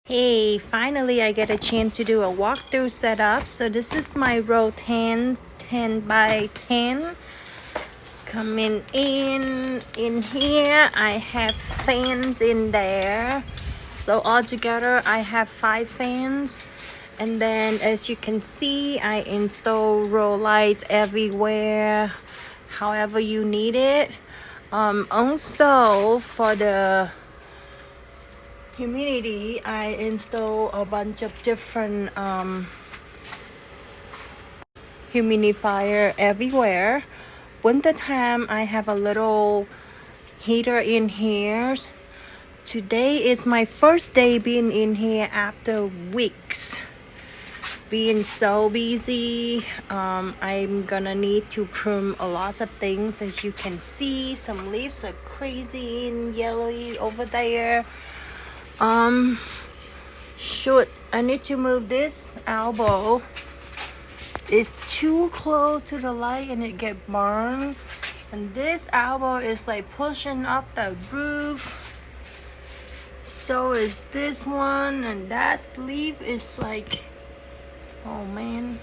Hey, finally I get a chance to do a walkthrough setup. So this is my row 10 by 10. Coming in here, I have fans in there. So altogether I have 5 fans. And then as you can see, I install row lights everywhere, however you need it. Also for the humidity, I install a bunch of different humidifier everywhere. Winter time, I have a little heater in here. Today is my first day being in here after weeks being so busy. I'm gonna need to prune a lot of things. As you can see, some leaves are crazy and yellowy over there. Shoot, I need to move this elbow. It's too close to the light and it get burned. And this elbow is like pushing up the roof. So is this one, and that leaf is like, oh man.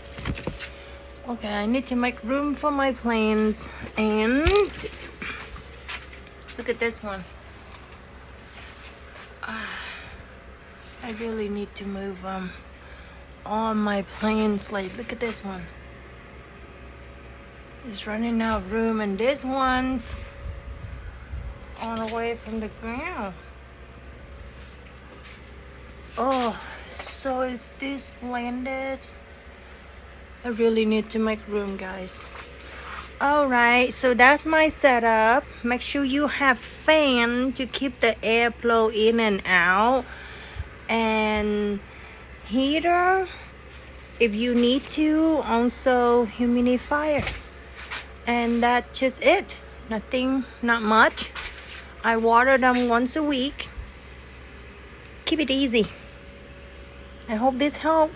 Okay, I need to make room for my plants. And look at this one. I really need to move all my plants. Like, look at this one. It's running out of room, and this one's on away from the ground. Oh, so is this landed? I really need to make room, guys. Alright, so that's my setup. Make sure you have fan to keep the airflow in and out, and heater if you need to, also humidifier, and that's just it. Nothing, not much. I water them once a week. Keep it easy. I hope this helped.